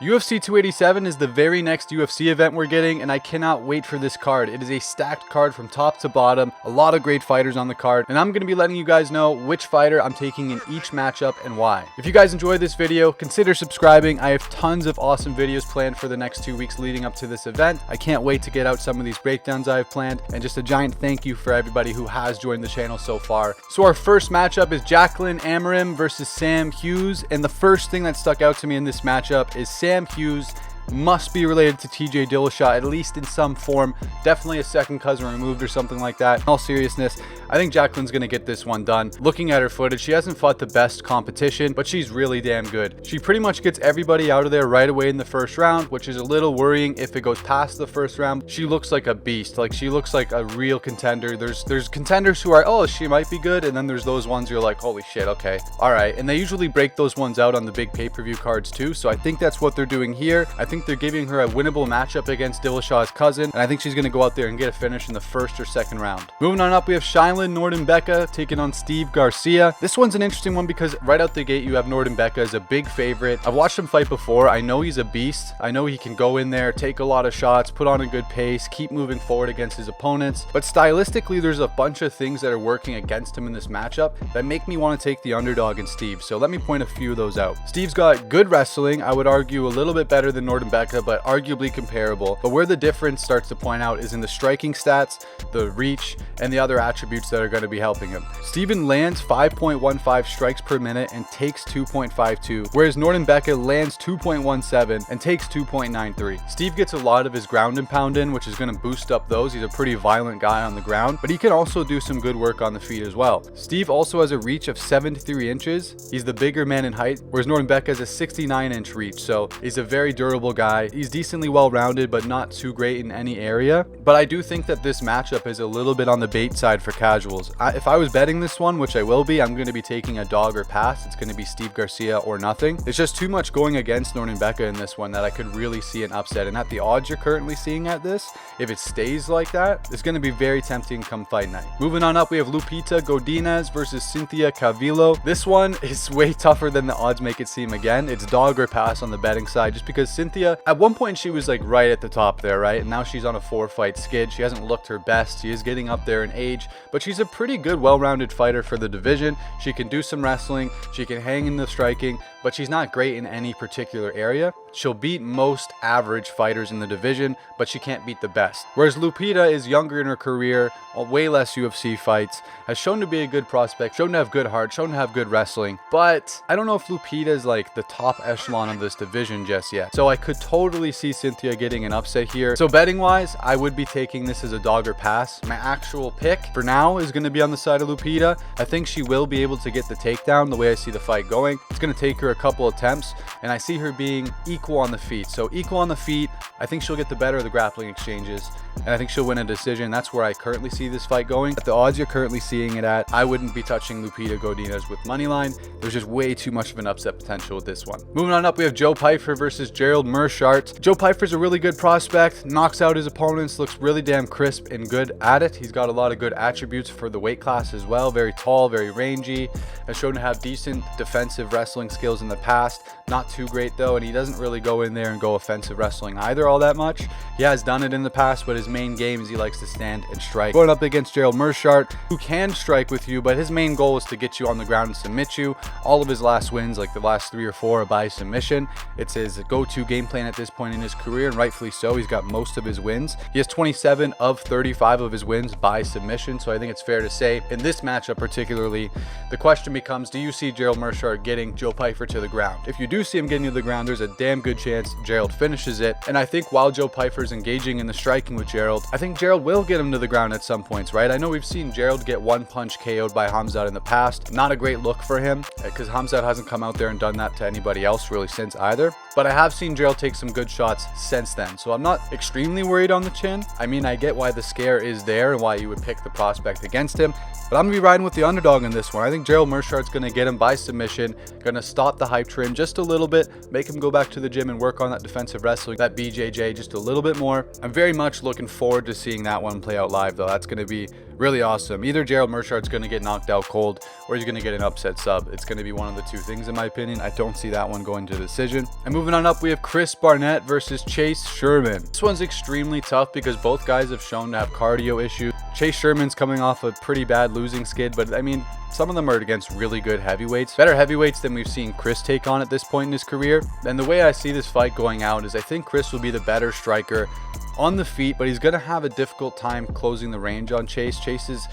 UFC 287 is the very next UFC event we're getting, and I cannot wait for this card. It is a stacked card from top to bottom, a lot of great fighters on the card, and I'm going to be letting you guys know which fighter I'm taking in each matchup and why. If you guys enjoyed this video, consider subscribing. I have tons of awesome videos planned for the next 2 weeks leading up to this event. I can't wait to get out some of these breakdowns I have planned, and just a giant thank you for everybody who has joined the channel so far. So our first matchup is Jaqueline Amorim versus Sam Hughes, and the first thing that stuck out to me in this matchup is Sam Hughes must be related to TJ Dillashaw, at least in some form. Definitely a second cousin removed or something like that. In all seriousness, I think Jaqueline's going to get this one done. Looking at her footage, she hasn't fought the best competition, but she's really damn good. She pretty much gets everybody out of there right away in the first round, which is a little worrying if it goes past the first round. She looks like a beast. Like, she looks like a real contender. There's contenders who are, oh, she might be good, and then there's those ones you're like, holy shit, okay, all right. And they usually break those ones out on the big pay-per-view cards too, so I think that's what they're doing here. I think they're giving her a winnable matchup against Dillashaw's cousin, and I think she's going to go out there and get a finish in the first or second round. Moving on up, we have Shayilan Neurdanbieke taking on Steve Garcia. This one's an interesting one because right out the gate you have Neurdanbieke as a big favorite. I've watched him fight before. I know he's a beast. I know he can go in there, take a lot of shots, put on a good pace, keep moving forward against his opponents, but stylistically there's a bunch of things that are working against him in this matchup that make me want to take the underdog in Steve. So let me point a few of those out. Steve's got good wrestling. I would argue a little bit better than Neurdanbieke, but arguably comparable. But where the difference starts to point out is in the striking stats, the reach, and the other attributes that are going to be helping him. Steven lands 5.15 strikes per minute and takes 2.52, whereas Neurdanbieke lands 2.17 and takes 2.93. Steve gets a lot of his ground and pound in, which is going to boost up those. He's a pretty violent guy on the ground, but he can also do some good work on the feet as well. Steve also has a reach of 73 inches. He's the bigger man in height, whereas Neurdanbieke has a 69-inch reach, so he's a very durable guy. He's decently well-rounded, but not too great in any area. But I do think that this matchup is a little bit on the bait side for casuals. If I was betting this one, which I will be, I'm going to be taking a dog or pass. It's going to be Steve Garcia or nothing. It's just too much going against Neurdanbieke in this one that I could really see an upset. And at the odds you're currently seeing at this, if it stays like that, it's going to be very tempting come fight night. Moving on up, we have Lupita Godinez versus Cynthia Calvillo. This one is way tougher than the odds make it seem. Again, it's dog or pass on the betting side, just because Cynthia, at one point she was like right at the top there, right? And now she's on a 4-fight skid. She hasn't looked her best. She is getting up there in age, but she's a pretty good, well-rounded fighter for the division. She can do some wrestling. She can hang in the striking, but she's not great in any particular area. She'll beat most average fighters in the division, but she can't beat the best. Whereas Lupita is younger in her career, way less UFC fights, has shown to be a good prospect, shown to have good heart, shown to have good wrestling, but I don't know if Lupita is like the top echelon of this division just yet. So I could totally see Cynthia getting an upset here. So betting wise, I would be taking this as a dog or pass. My actual pick for now is going to be on the side of Lupita. I think she will be able to get the takedown the way I see the fight going. It's going to take her a couple attempts, and I see her being equal on the feet. So equal on the feet, I think she'll get the better of the grappling exchanges, and I think she'll win a decision. That's where I currently see this fight going. At the odds you're currently seeing it at, I wouldn't be touching Lupita Godinez with money line. There's just way too much of an upset potential with this one. Moving on up, we have Joe Pyfer versus Gerald Meerschaert. Joe Pyfer's a really good prospect, knocks out his opponents, looks really damn crisp and good at it. He's got a lot of good attributes for the weight class as well. Very tall, very rangy, has shown to have decent defensive wrestling skills in the past. Not too great though, and he doesn't really go in there and go offensive wrestling either all that much. He has done it in the past, but his main game is he likes to stand and strike. Going up against Gerald Meerschaert, who can strike with you, but his main goal is to get you on the ground and submit you. All of his last wins, like the last 3 or 4, are by submission. It's his go-to game plan at this point in his career, and rightfully so. He's got most of his wins. He has 27 of 35 of his wins by submission, so I think it's fair to say in this matchup particularly, the question becomes, do you see Gerald Meerschaert getting Joe Pyfer to the ground? If you do see him getting to the ground, there's a damn good chance Gerald finishes it. And I think while Joe Pyfer is engaging in the striking with Gerald, I think Gerald will get him to the ground at some points, right? I know we've seen Gerald get one punch KO'd by Khamzat in the past. Not a great look for him because Khamzat hasn't come out there and done that to anybody else really since either. But I have seen Gerald take some good shots since then, so I'm not extremely worried on the chin. I mean, I get why the scare is there and why you would pick the prospect against him, but I'm gonna be riding with the underdog in this one. I think Gerald Meerschaert's gonna get him by submission, gonna stop the hype train just a little bit, make him go back to the gym and work on that defensive wrestling, that BJJ just a little bit more. I'm very much looking forward to seeing that one play out live though. That's gonna be really awesome. Either Gerald Meerschaert's going to get knocked out cold or he's going to get an upset sub. It's going to be one of the two things in my opinion. I don't see that one going to decision. And moving Moving on up, we have Chris Barnett versus Chase Sherman. This one's extremely tough because both guys have shown to have cardio issues. Chase Sherman's coming off a pretty bad losing skid, but I mean, some of them are against really good heavyweights. Better heavyweights than we've seen Chris take on at this point in his career. And the way I see this fight going out is I think Chris will be the better striker on the feet, but he's going to have a difficult time closing the range on Chase. Chase is,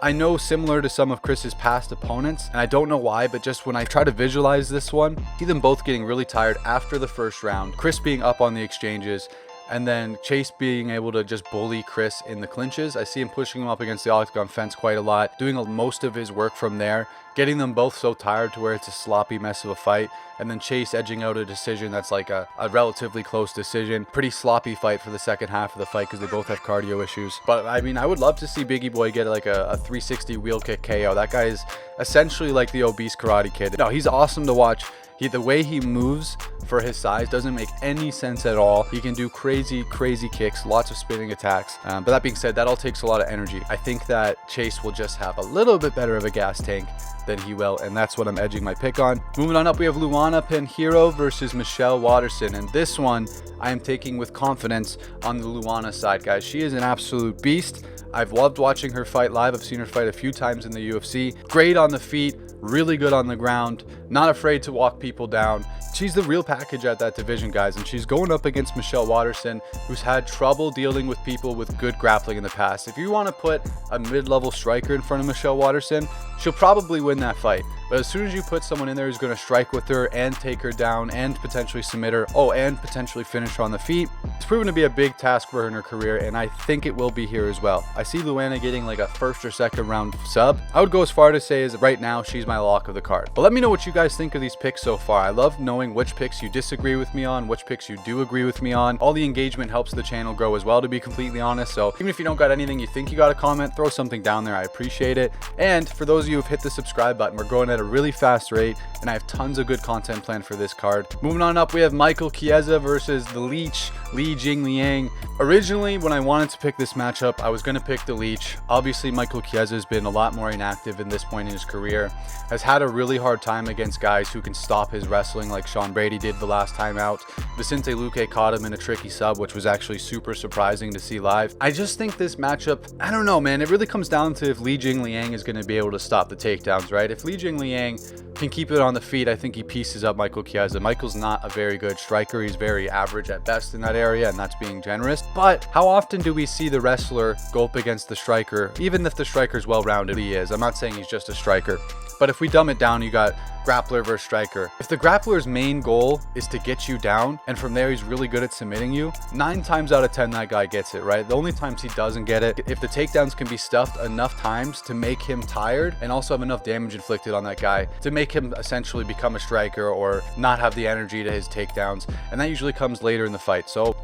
I know, similar to some of Chris's past opponents, and I don't know why, but just when I try to visualize this one, I see them both getting really tired after the first round, Chris being up on the exchanges, and then Chase being able to just bully Chris in the clinches. I see him pushing him up against the octagon fence quite a lot, doing most of his work from there, getting them both so tired to where it's a sloppy mess of a fight, and then Chase edging out a decision that's like a relatively close decision. Pretty sloppy fight for the second half of the fight because they both have cardio issues. But I mean, I would love to see Biggie Boy get like a 360 wheel kick KO. That guy is essentially like the obese Karate Kid. No, he's awesome to watch. The way he moves for his size doesn't make any sense at all. He can do crazy kicks, lots of spinning attacks. But that being said, that all takes a lot of energy. I think that Chase will just have a little bit better of a gas tank than he will, and that's what I'm edging my pick on. Moving on up, we have Luana Pinheiro versus Michelle Waterson, and this one I am taking with confidence on the Luana side, guys. She is an absolute beast. I've loved watching her fight live. I've seen her fight a few times in the UFC. Great on the feet, really good on the ground, not afraid to walk people down. She's the real package at that division, guys, and she's going up against Michelle Waterson, who's had trouble dealing with people with good grappling in the past. If you want to put a mid-level striker in front of Michelle Waterson, she'll probably win that fight. But as soon as you put someone in there who's going to strike with her and take her down and potentially submit her, and potentially finish her on the feet, it's proven to be a big task for her in her career, and I think it will be here as well. I see Luana getting like a first or second round sub. I would go as far to say is right now she's my lock of the card. But let me know what you guys think of these picks so far. I love knowing which picks you disagree with me on, which picks you do agree with me on. All the engagement helps the channel grow as well, to be completely honest. So even if you don't got anything you think you got to comment, throw something down there. I appreciate it. And for those of you who've hit the subscribe button, we're growing at a really fast rate, and I have tons of good content planned for this card. Moving on up, we have Michael Chiesa versus the Leech, Ji Lingliang. Originally, when I wanted to pick this matchup, I was going to pick the Leech. Obviously, Michael Chiesa has been a lot more inactive in this point in his career, has had a really hard time against guys who can stop his wrestling like Sean Brady did the last time out. Vicente Luque caught him in a tricky sub, which was actually super surprising to see live. I just think this matchup, I don't know, man, it really comes down to if Ji Lingliang is going to be able to stop the takedowns, right? If Ji Lingliang can keep it on the feet, I think he pieces up Michael Chiesa. Michael's not a very good striker. He's very average at best in that area, and that's being generous. But how often do we see the wrestler go up against the striker, even if the striker's well-rounded? He is. I'm not saying he's just a striker. But if we dumb it down, you got grappler versus striker. If the grappler's main goal is to get you down, and from there he's really good at submitting you, 9 times out of 10 that guy gets it, right? The only times he doesn't get it, if the takedowns can be stuffed enough times to make him tired and also have enough damage inflicted on that guy to make him essentially become a striker or not have the energy to his takedowns, and that usually comes later in the fight. So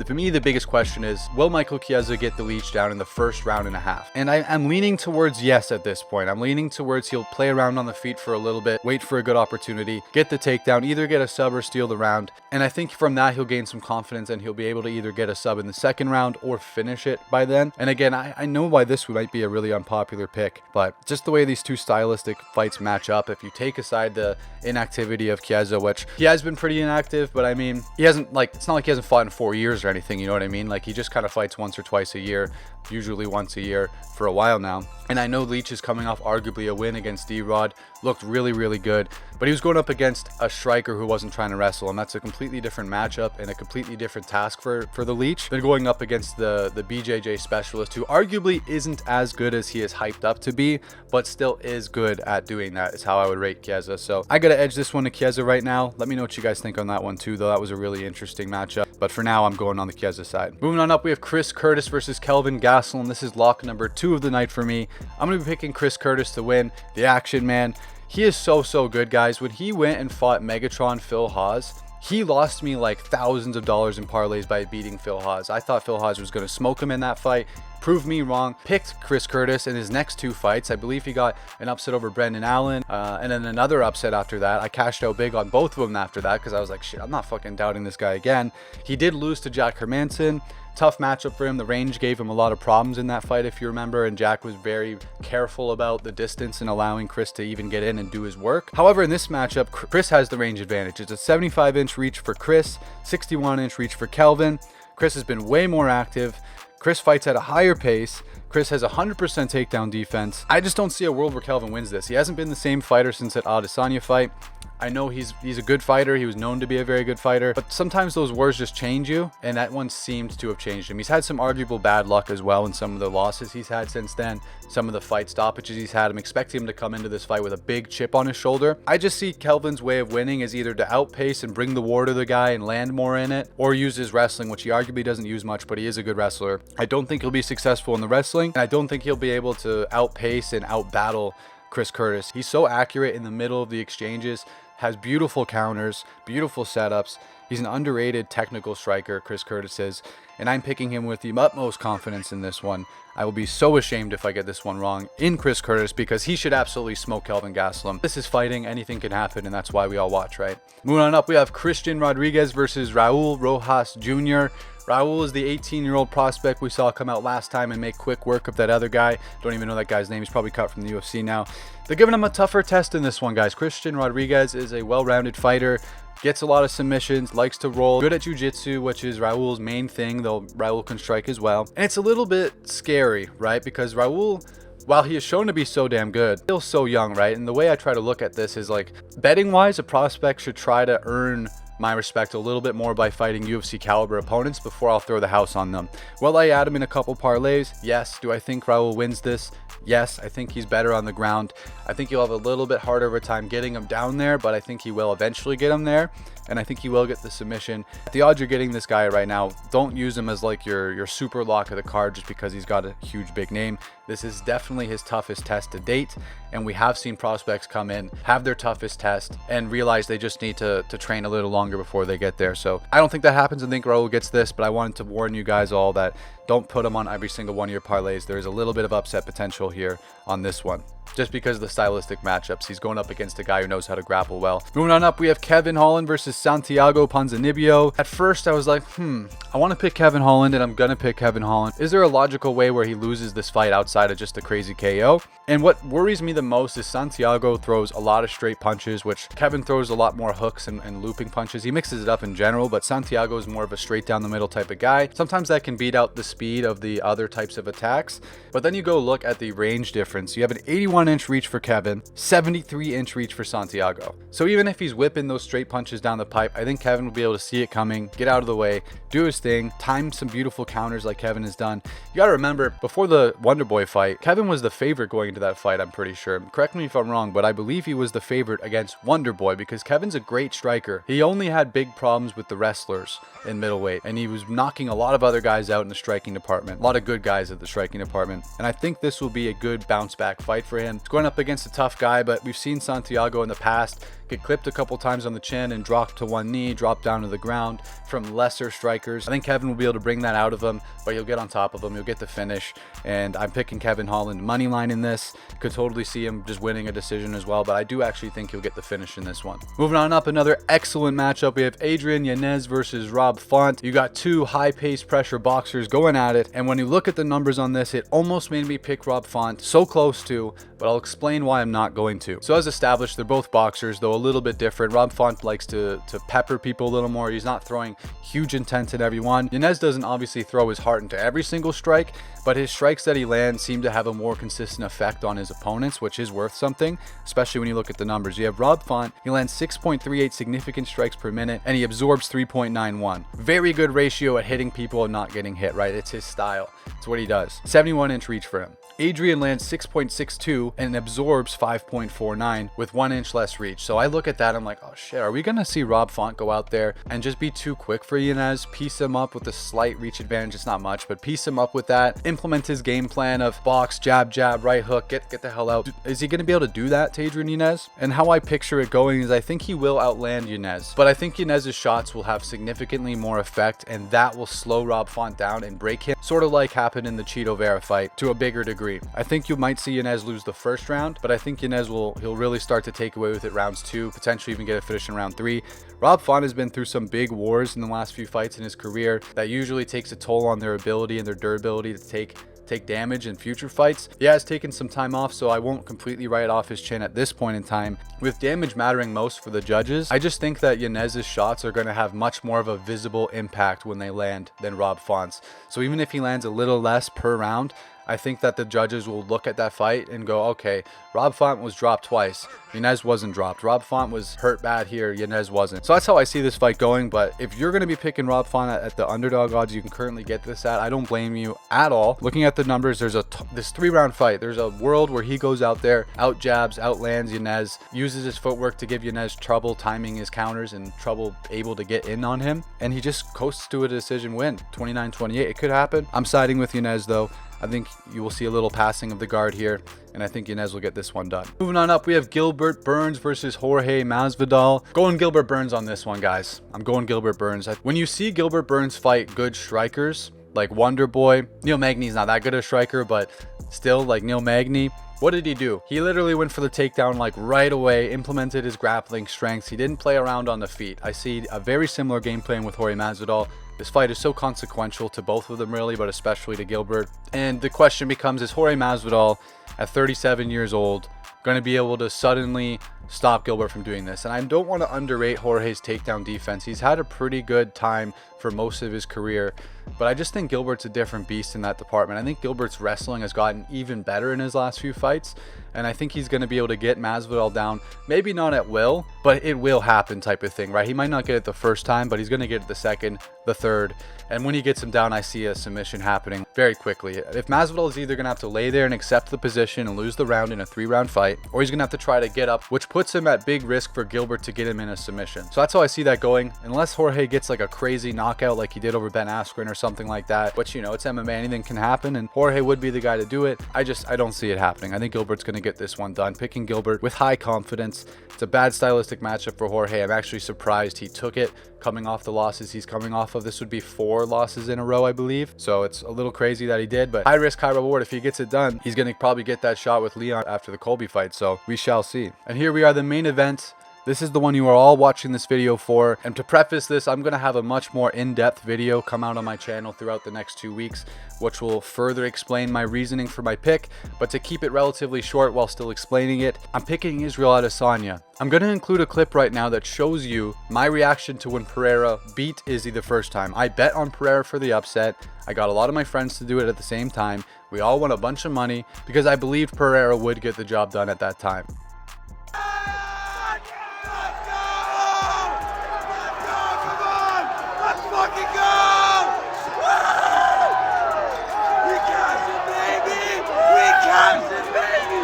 for me, the biggest question is, will Michael Chiesa get the Leech down in the first round and a half? And I'm leaning towards yes at this point. I'm leaning towards he'll play around on the feet for a little bit, wait for a good opportunity, get the takedown, either get a sub or steal the round. And I think from that, he'll gain some confidence and he'll be able to either get a sub in the second round or finish it by then. And again, I know why this might be a really unpopular pick, but just the way these two stylistic fights match up, if you take aside the inactivity of Chiesa, which he has been pretty inactive, but I mean, he hasn't, like, it's not like he hasn't fought in 4 years or anything, you know what I mean? Like, he just kind of fights once or twice a year, usually once a year for a while now. And I know Leech is coming off arguably a win against D-Rod, looked really good, but he was going up against a striker who wasn't trying to wrestle, and that's a completely different matchup and a completely different task for the Leech than going up against the BJJ specialist, who arguably isn't as good as he is hyped up to be, but still is good at doing that, is how I would rate Chiesa. So I gotta edge this one to Chiesa right now. Let me know what you guys think on that one too, though. That was a really interesting matchup, but for now I'm going on the Chiesa side. Moving on up, we have Chris Curtis versus Kelvin Gastelum. This is lock number 2 of the night for me. I'm gonna be picking Chris Curtis to win. The action man, he is so good, guys. When he went and fought Megatron Phil Hawes, he lost me like thousands of dollars in parlays by beating Phil Hawes. I thought Phil Hawes was going to smoke him in that fight. proved me wrong, picked Chris Curtis in his next 2 fights. I believe he got an upset over Brendan Allen, and then another upset after that. I cashed out big on both of them after that because I was like, shit, I'm not fucking doubting this guy again. He did lose to Jack Hermanson. Tough matchup for him. The range gave him a lot of problems in that fight, if you remember, and Jack was very careful about the distance and allowing Chris to even get in and do his work. However, in this matchup, Chris has the range advantage. It's a 75-inch reach for Chris, 61-inch reach for Kelvin. Chris has been way more active. Chris fights at a higher pace. Chris has 100% takedown defense. I just don't see a world where Kelvin wins this. He hasn't been the same fighter since that Adesanya fight. I know he's a good fighter. He was known to be a very good fighter, but sometimes those words just change you, and that one seemed to have changed him. He's had some arguable bad luck as well in some of the losses he's had since then, some of the fight stoppages he's had. I'm expecting him to come into this fight with a big chip on his shoulder. I just see Kelvin's way of winning is either to outpace and bring the war to the guy and land more in it, or use his wrestling, which he arguably doesn't use much, but he is a good wrestler. I don't think he'll be successful in the wrestling, and I don't think he'll be able to outpace and outbattle Chris Curtis. He's so accurate in the middle of the exchanges, has beautiful counters, beautiful setups. He's an underrated technical striker, Chris Curtis is, and I'm picking him with the utmost confidence in this one. I will be so ashamed if I get this one wrong in Chris Curtis, because he should absolutely smoke Kelvin Gastelum. This is fighting, anything can happen, and that's why we all watch, right? Moving on up, we have Christian Rodriguez versus Raul Rojas Jr. Raul is the 18-year-old prospect we saw come out last time and make quick work of that other guy. Don't even know that guy's name. He's probably cut from the UFC now. They're giving him a tougher test in this one, guys. Christian Rodriguez is a well-rounded fighter, gets a lot of submissions, likes to roll, good at jiu-jitsu, which is Raul's main thing, though Raul can strike as well. And it's a little bit scary, right? Because Raul, while he is shown to be so damn good, still so young, right? And the way I try to look at this is like, betting-wise, a prospect should try to earn my respect a little bit more by fighting UFC caliber opponents before I'll throw the house on them. Will I add him in a couple parlays? Yes. Do I think Raul wins this? Yes. I think he's better on the ground. I think he'll have a little bit harder of a time getting him down there, but I think he will eventually get him there, and I think he will get the submission. At the odds you're getting this guy right now, don't use him as like your super lock of the card just because he's got a huge big name. This is definitely his toughest test to date, and we have seen prospects come in, have their toughest test, and realize they just need to train a little longer before they get there. So I don't think that happens. I think Raul gets this, but I wanted to warn you guys all that don't put him on every single one of your parlays. There is a little bit of upset potential here on this one, just because of the stylistic matchups. He's going up against a guy who knows how to grapple well. Moving on up, we have Kevin Holland versus Santiago Ponzinibbio. At first, I was like, I want to pick Kevin Holland, and I'm going to pick Kevin Holland. Is there a logical way where he loses this fight outside of just a crazy KO? And what worries me the most is Santiago throws a lot of straight punches, which Kevin throws a lot more hooks and looping punches. He mixes it up in general, but Santiago is more of a straight down the middle type of guy. Sometimes that can beat out the speed of the other types of attacks, but then you go look at the range difference. You have an 81-inch reach for Kevin, 73-inch reach for Santiago. So even if he's whipping those straight punches down the pipe, I think Kevin will be able to see it coming, get out of the way, do his thing, time some beautiful counters like Kevin has done. You got to remember, before the Wonderboy fight, Kevin was the favorite going into that fight, I'm pretty sure. Correct me if I'm wrong, but I believe he was the favorite against Wonderboy because Kevin's a great striker. He only had big problems with the wrestlers in middleweight, and he was knocking a lot of other guys out in the striking department. A lot of good guys at the striking department, and I think this will be a good bounce back fight for him. It's going up against a tough guy, but we've seen Santiago in the past get clipped a couple times on the chin and drop to one knee, drop down to the ground from lesser strikers. I think Kevin will be able to bring that out of him, but he'll get on top of him, he'll get the finish, and I'm picking Kevin Holland money line in this. Could totally see him just winning a decision as well, but I do actually think he'll get the finish in this one. Moving on up, another excellent matchup. We have Adrian Yanez versus Rob Font. You got two high-paced pressure boxers going at it, and when you look at the numbers on this, it almost made me pick Rob Font, so close to, but I'll explain why I'm not going to. So as established, they're both boxers, though a little bit different. Rob Font likes to pepper people a little more. He's not throwing huge intent at every one. Yanez doesn't obviously throw his heart into every single strike, but his strikes that he lands seem to have a more consistent effect on his opponents, which is worth something, especially when you look at the numbers. You have Rob Font, he lands 6.38 significant strikes per minute, and he absorbs 3.91. Very good ratio at hitting people and not getting hit, right? It's his style. It's what he does. 71-inch reach for him. Adrian lands 6.62 and absorbs 5.49 with 1 inch less reach. So I look at that, I'm like, oh shit, are we gonna see Rob Font go out there and just be too quick for Yanez, piece him up with a slight reach advantage? It's not much, but piece him up with that, implement his game plan of box, jab, jab, right hook, get the hell out. Is he gonna be able to do that to Adrian Yanez? And how I picture it going is I think he will outland Yanez, but I think Yanez's shots will have significantly more effect, and that will slow Rob Font down and break him, sort of like happened in the Cheeto Vera fight to a bigger degree. I think you might see Yanez lose the first round, but I think Yanez he'll really start to take away with it rounds 2, potentially even get a finish in round 3. Rob Font has been through some big wars in the last few fights in his career that usually takes a toll on their ability and their durability to take damage in future fights. He has taken some time off, so I won't completely write off his chin at this point in time. With damage mattering most for the judges, I just think that Yanez's shots are going to have much more of a visible impact when they land than Rob Font's. So even if he lands a little less per round, I think that the judges will look at that fight and go, okay, Rob Font was dropped twice. Yanez wasn't dropped. Rob Font was hurt bad here. Yanez wasn't. So that's how I see this fight going. But if you're going to be picking Rob Font at the underdog odds you can currently get this at, I don't blame you at all. Looking at the numbers, there's this 3-round fight. There's a world where he goes out there, out jabs, outlands Yanez, uses his footwork to give Yanez trouble timing his counters and trouble able to get in on him. And he just coasts to a decision win, 29-28. It could happen. I'm siding with Yanez though. I think you will see a little passing of the guard here, and I think Yanez will get this one done. Moving on up, we have Gilbert Burns versus Jorge Masvidal. Going Gilbert Burns on this one, guys. I'm going Gilbert Burns. When you see Gilbert Burns fight good strikers, like Wonder Boy, Neil Magny's not that good a striker, but still, like Neil Magny, what did he do? He literally went for the takedown like right away, implemented his grappling strengths. He didn't play around on the feet. I see a very similar game plan with Jorge Masvidal. This fight is so consequential to both of them really, but especially to Gilbert. And the question becomes, is Jorge Masvidal at 37 years old going to be able to suddenly stop Gilbert from doing this? And I don't want to underrate Jorge's takedown defense. He's had a pretty good time for most of his career, but I just think Gilbert's a different beast in that department. I think Gilbert's wrestling has gotten even better in his last few fights, and I think he's going to be able to get Masvidal down, maybe not at will, but it will happen type of thing, right? He might not get it the first time, but he's going to get it the second, the third, and when he gets him down, I see a submission happening very quickly. If Masvidal is either going to have to lay there and accept the position and lose the round in a 3-round fight, or he's going to have to try to get up, which puts him at big risk for Gilbert to get him in a submission. So that's how I see that going, unless Jorge gets like a crazy knockout like he did over Ben Askren or something like that, which, you know, it's MMA, anything can happen, and Jorge would be the guy to do it. I don't see it happening. I think Gilbert's going to get this one done. Picking Gilbert with high confidence. It's a bad stylistic matchup for Jorge. I'm actually surprised he took it coming off the losses he's coming off of. This would be 4 losses in a row, I believe. So it's a little crazy that he did, but high risk, high reward. If he gets it done, he's going to probably get that shot with Leon after the Colby fight. So we shall see. And here we are, the main event. This is the one you are all watching this video for. And to preface this, I'm going to have a much more in-depth video come out on my channel throughout the next 2 weeks, which will further explain my reasoning for my pick. But to keep it relatively short while still explaining it, I'm picking Isreal Adesanya. I'm going to include a clip right now that shows you my reaction to when Pereira beat Izzy the first time. I bet on Pereira for the upset. I got a lot of my friends to do it at the same time. We all won a bunch of money because I believed Pereira would get the job done at that time.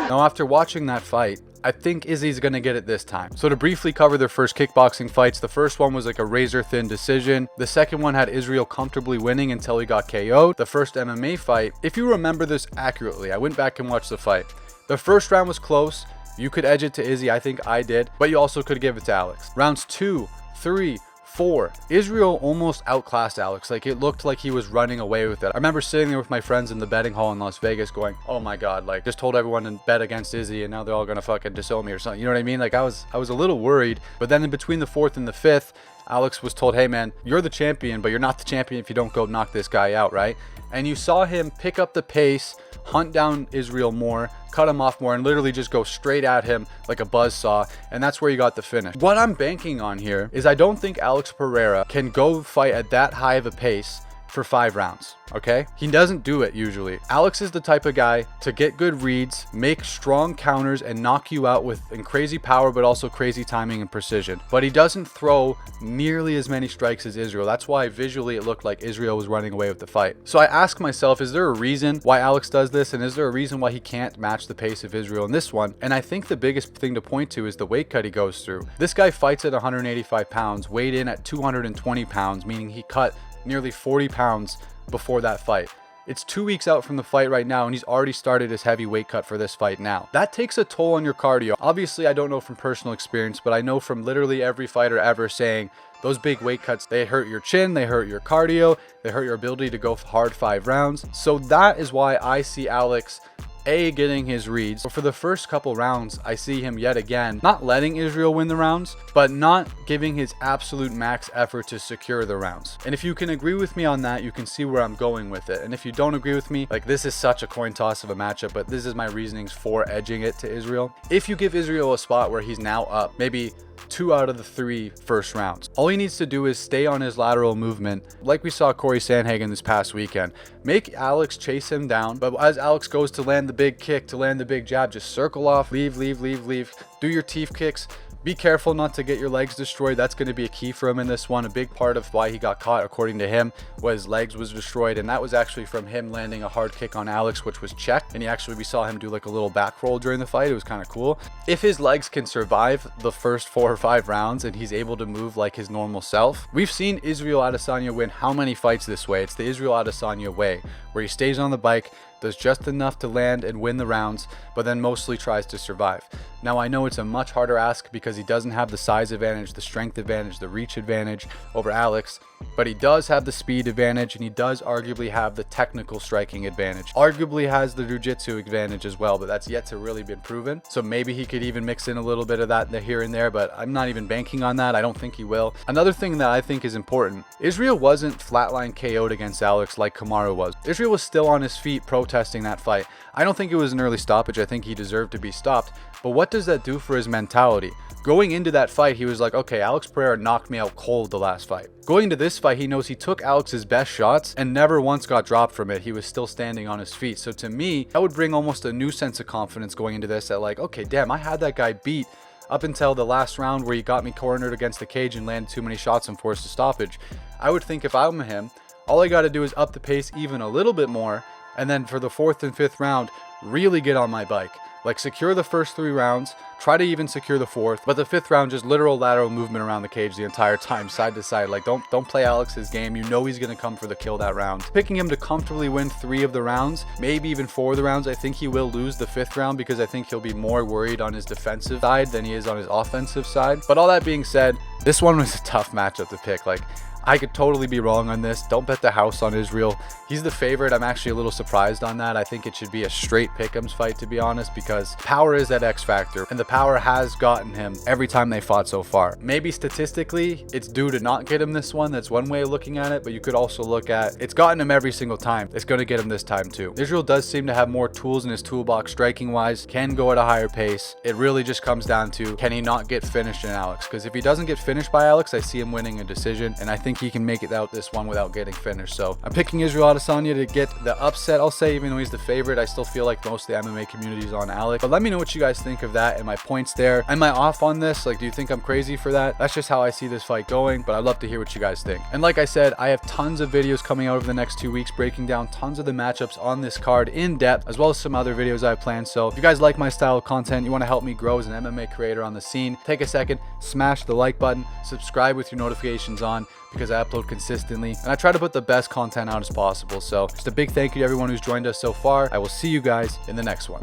Now, after watching that fight, I think Izzy's going to get it this time. So to briefly cover their first kickboxing fights, the first one was like a razor-thin decision. The second one had Isreal comfortably winning until he got KO'd. The first MMA fight, if you remember this accurately, I went back and watched the fight. The first round was close. You could edge it to Izzy, I think I did, but you also could give it to Alex. Rounds 2, 3, 4. Isreal almost outclassed Alex. Like, it looked like he was running away with it. I remember sitting there with my friends in the betting hall in Las Vegas going, oh my god, like, just told everyone to bet against Izzy and now they're all gonna fucking disown me or something. You know what I mean? Like, I was a little worried. But then in between the 4th and the 5th, Alex was told, hey man, you're the champion, but you're not the champion if you don't go knock this guy out, right? And you saw him pick up the pace, hunt down Isreal more, cut him off more, and literally just go straight at him like a buzzsaw, and that's where you got the finish. What I'm banking on here is I don't think Alex Pereira can go fight at that high of a pace for 5 rounds. Okay, he doesn't do it usually. Alex is the type of guy to get good reads, make strong counters, and knock you out with crazy power, but also crazy timing and precision. But he doesn't throw nearly as many strikes as Isreal. That's why visually it looked like Isreal was running away with the fight. So I ask myself, is there a reason why Alex does this, and is there a reason why he can't match the pace of Isreal in this one? And I think the biggest thing to point to is the weight cut he goes through. This guy fights at 185 pounds, weighed in at 220 pounds, meaning he cut nearly 40 pounds before that fight. It's 2 weeks out from the fight right now, and he's already started his heavy weight cut for this fight now. That takes a toll on your cardio. Obviously, I don't know from personal experience, but I know from literally every fighter ever saying those big weight cuts, they hurt your chin, they hurt your cardio, they hurt your ability to go hard 5 rounds. So that is why I see Alex getting his reads. But for the first couple rounds, I see him yet again not letting Isreal win the rounds, but not giving his absolute max effort to secure the rounds. And if you can agree with me on that, you can see where I'm going with it. And if you don't agree with me, like, this is such a coin toss of a matchup, but this is my reasonings for edging it to Isreal. If you give Isreal a spot where he's now up maybe 2 out of the 3 first rounds, all he needs to do is stay on his lateral movement, like we saw Corey Sandhagen this past weekend. Make Alex chase him down, but as Alex goes to land the big kick, to land the big jab, just circle off, leave, do your teeth kicks. Be careful not to get your legs destroyed. That's going to be a key for him in this one. A big part of why he got caught, according to him, was legs was destroyed, and that was actually from him landing a hard kick on Alex, which was checked, and we saw him do like a little back roll during the fight. It was kind of cool. If his legs can survive the first 4 or 5 rounds and he's able to move like his normal self, we've seen Isreal Adesanya win how many fights this way? It's the Isreal Adesanya way, where he stays on the bike, does just enough to land and win the rounds, but then mostly tries to survive. Now, I know it's a much harder ask because he doesn't have the size advantage, the strength advantage, the reach advantage over Alex, but he does have the speed advantage, and he does arguably have the technical striking advantage. Arguably has the jiu-jitsu advantage as well, but that's yet to really be proven. So maybe he could even mix in a little bit of that here and there, but I'm not even banking on that. I don't think he will. Another thing that I think is important, Isreal wasn't flatline KO'd against Alex like Kamaru was. Isreal was still on his feet protesting that fight. I don't think it was an early stoppage. I think he deserved to be stopped. But what does that do for his mentality? Going into that fight, he was like, okay, Alex Pereira knocked me out cold the last fight. Going to this fight, he knows he took Alex's best shots and never once got dropped from it. He was still standing on his feet. So to me, that would bring almost a new sense of confidence going into this, that like, okay, damn, I had that guy beat up until the last round where he got me cornered against the cage and landed too many shots and forced a stoppage. I would think if I'm him, all I got to do is up the pace even a little bit more, and then for the 4th and 5th round, really get on my bike. Like, secure the first 3 rounds, try to even secure the 4th, but the 5th round, just literal lateral movement around the cage the entire time, side to side. Like, don't play Alex's game. You know he's going to come for the kill that round. Picking him to comfortably win 3 of the rounds, maybe even 4 of the rounds. I think he will lose the 5th round because I think he'll be more worried on his defensive side than he is on his offensive side. But all that being said, this one was a tough matchup to pick. Like, I could totally be wrong on this. Don't bet the house on Isreal. He's the favorite. I'm actually a little surprised on that. I think it should be a straight pick'ems fight, to be honest, because power is that X factor, and the power has gotten him every time they fought so far. Maybe statistically, it's due to not get him this one. That's one way of looking at it, but you could also look at it's gotten him every single time. It's going to get him this time too. Isreal does seem to have more tools in his toolbox striking wise, can go at a higher pace. It really just comes down to, can he not get finished in Alex? Because if he doesn't get finished by Alex, I see him winning a decision, and I think he can make it out this one without getting finished. So I'm picking Isreal Adesanya to get the upset, I'll say. Even though he's the favorite, I still feel like most of the MMA community is on Alex. But let me know what you guys think of that and my points there. Am I off on this? Like, do you think I'm crazy for that? That's just how I see this fight going, but I'd love to hear what you guys think. And like I said, I have tons of videos coming out over the next 2 weeks breaking down tons of the matchups on this card in depth, as well as some other videos I have planned. So if you guys like my style of content, you want to help me grow as an MMA creator on the scene, take a second, smash the like button, subscribe with your notifications on, because I upload consistently and I try to put the best content out as possible. So just a big thank you to everyone who's joined us so far. I will see you guys in the next one.